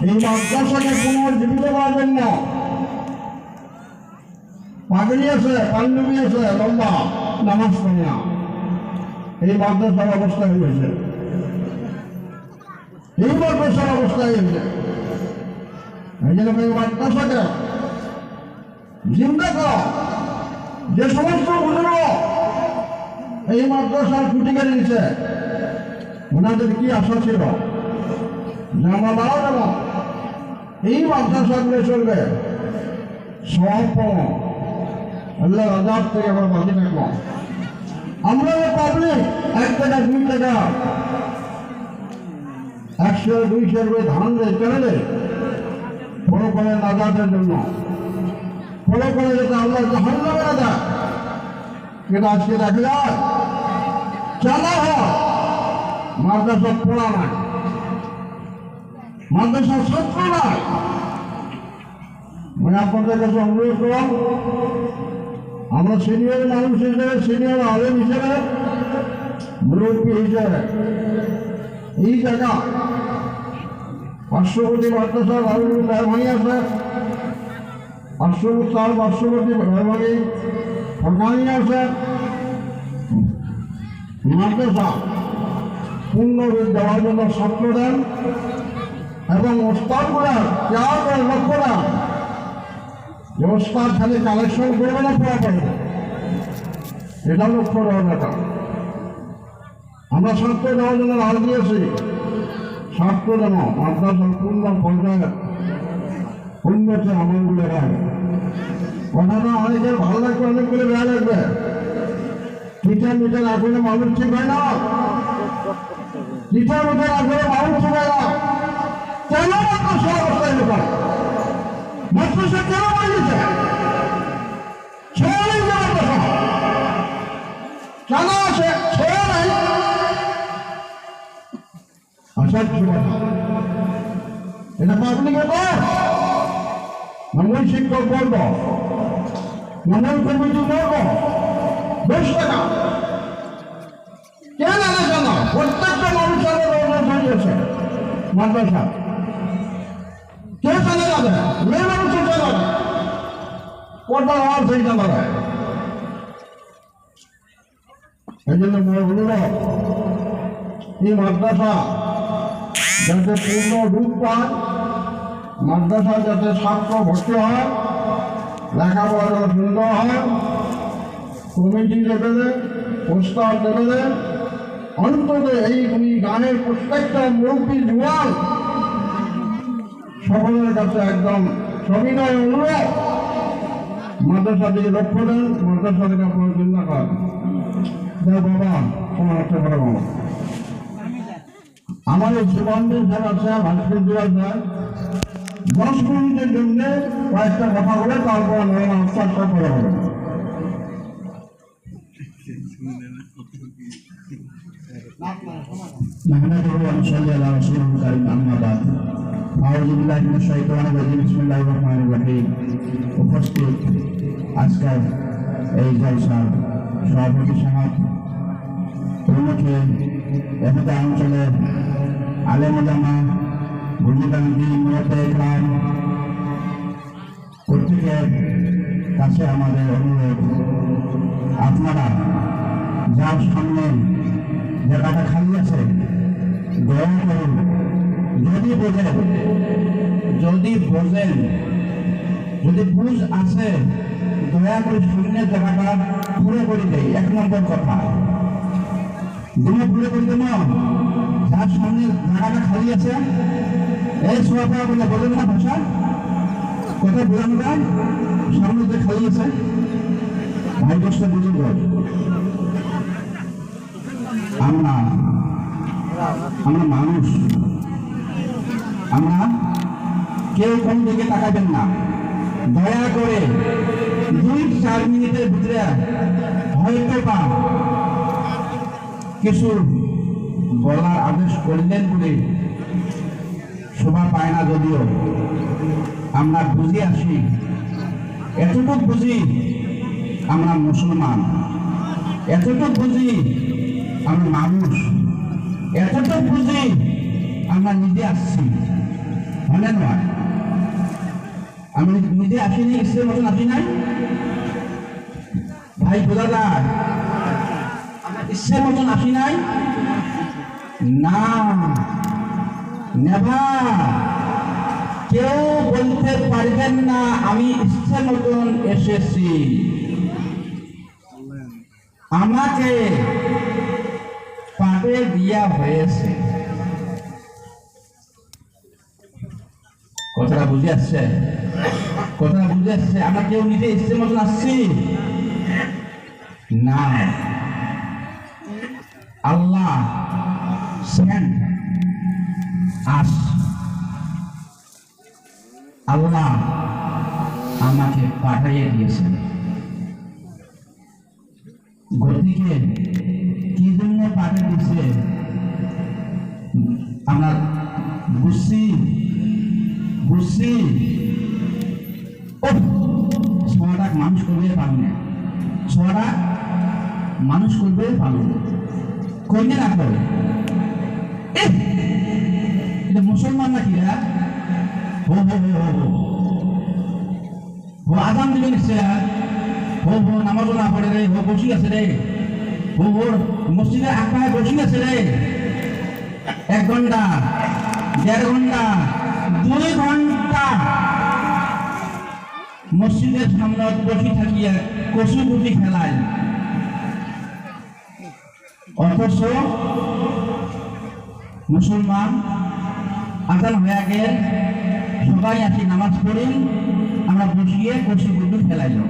এই মাদ্রাসাকে পুনর্জীবিত করার জন্য পাগড়ি আছে, পাঞ্জাবি আছে, লম্বা নামাজ পড়ে না, এই মাদ্রাসার অবস্থা হয়েছে, এই মাদ্রাসার অবস্থা হয়েছে। এই জন্য এই মাদ্রাসাকে জিন্দা করা, যে সমস্ত বুজুর্গ এই মাদ্রাসার খুঁটি কেড়ে নিচ্ছে, ওনাদের কি আশা ছিল যে আমরা মারা যাব, এই মাদ্রাসাগুলো চলবে, সব পাবো, আল্লাহ আজাদ থেকে আমরা বাঁচি থাকবো। আমরা পাবলিক 1 টাকা 2 টাকা 100 200 করে ধান দেয় কেন দেয়? ফলো করে নাজাতের জন্য, ফলো করে যাতে আল্লাহ জাহান্নামে না দেয়। কিন্তু আজকে দেখা যায় চালা হয় মাদ্রাসা পড়া নাই, মাদ্রাসার ছাত্র নাই। মানে আপনাদের কাছে অনুরোধ করলাম, আমরা সিনিয়র মানুষ হিসেবে, সিনিয়র আলেম হিসেবে, মুরব্বী হিসেবে এই জায়গা পার্শ্ববর্তী মাদ্রাসার মেহরবানি আছে, পার্শ্ববর্তী মেহরবানি সরকারি আছে, মাদ্রাসা পূর্ণরূপ দেওয়ার জন্য ছাত্র দেন এবং ওস্তাদগুলা কেয়ার করে লক্ষ্য দেন যে ওস্তাদ খালি কালেকশন করবে না, পড়া করবে, এটা লক্ষ্য দেওয়ার ব্যাপার। আমরা ছাত্র দেওয়ার জন্য রাজ দিয়েছি, ছাত্র যেন মাদ্রাসার পূর্ণ পর্যায়ে উন্নতি আমলগুলো হয়। কথাটা অনেকের ভালো লাগবে, অনেকগুলো বেয়া লাগবে। টিচার মিটার আসলে মানুষ ঠিক হয় না, টিচার মিটার আসলে মানুষ ঠিক হয় না। কেন মাদ্রাসা অবস্থায় লোক মাদ্রাসা কেন বানিয়েছে? ছেড়ে নেই মাদ্রাসা, কেন আছে? ছেড়ে নেই। এটা পাবলিকের কর, মূল শিক্ষক বলব, মূল কমিটি বলব, 10 টাকা কেন আলাদা না? প্রত্যেকটা মানুষের হয়েছে মাদ্রাসা, কে চলে যাবে? মেয়ে মানুষের চলে যাবে, পর্দার আওয়াজ হয়ে যাবে। এই জন্য বলল এই মাদ্রাসা যাতে পূর্ণ রূপ পায়, মাদ্রাসা যাতে ছাত্র ভর্তি হয়, লেখাপড়া সুন্দর হয়, কমিটি লেভেলে, প্রস্তাব লেভেলে, অন্তত এই গানের প্রত্যেকটা মুরব্বী জুয়ান সকলের কাছে একদম সবিনয় অনুরোধ, মাদ্রাসা দিকে লক্ষ্য দেন, মাদ্রাসা থেকে আপনার চিন্তা করেন। বাবা তোমার হচ্ছে বড় বাবা, আমার এই সুগন্ধের স্যার আছে, ভাস্কর দিওয়াল স্যার 10 মিনিটের জন্য কয়েকটা কথা বলে তারপর নয় আনসার সব বলা হবে। উপস্থিত আজকের এই জলসার সভাপতি সমাজ প্রমুখে এখানে অঞ্চলের আলেম ওলামা, বুজুর্গানদি, মুরব্বি ইকরাম প্রত্যেকের কাছে আমাদের অনুরোধ, আপনারা যার সামনে জায়গাটা খালি আছে দয়া করুন, যদি বুঝ আছে দয়া করে সামনের জায়গাটা পুরো করে দেয়। 1 নম্বর কথা, দুটো পুরো করে দেব, যার সামনে জায়গাটা খালি আছে এই সোয়াপা বলে বলেন না ভাষা, কথা বোঝানো যায়, সামনে যে খালি আছে ভাই দশটা বুঝুন। আমরা মানুষ, আমরা কেউ কোন দিকে তাকাবেন না, দয়া করে 2-4 মিনিটের ভিতরে হয়তো বা কিছু বলার আদেশ করলেন বলে শোভা পায় না, যদিও আমরা বুঝে আসি, এতটুকু বুঝি আমরা মুসলমান, এতটুকু বুঝি আমরা মানুষ, এতটুকু বুঝি আমরা নিজে আসছি। হলে নয় আমি নিজে আসিনি ইসের মতন আসি নাই ভাই বোঝা যায় আমরা ইসের মতন আসি নাই না নেভার কেউ বলতে পারবেন না আমি ইচ্ছা মতন এসেছি আমাকে পাঠে দেওয়া হয়েছে কথাটা বুঝে আসছে কথাটা বুঝে আসছে আমরা কেউ নিজে ইচ্ছে মতন আসছি না আল্লাহ সেন্ড আস আল্লাহ আমাকে পাঠিয়ে দিয়েছেন গতিকে কি জন্য পাঠিয়ে দিয়েছে আমরা বুঝছি বুঝছি ছটা মানুষ করবে পারবে না ছটা মানুষ করবে পারবে না করবে না করে এটা মুসলমান নাকি হো হো হো হো হো আজান দিবে নিশ্চয় হো হো নামাজও না পড়ে রে হো বসি আছে রে হো হো মসজিদে আকায় বসি আছে রে 1 ঘন্টা 1.5 ঘন্টা 2 ঘন্টা মসজিদের সামনে বসে থাকিয়া কচুগুটি খেলায় অথচ মুসলমান আজান হয়ে গেল সবাই আসি নামাজ পড়ি আমরা বসিয়ে কচুগুটি খেলাইলাম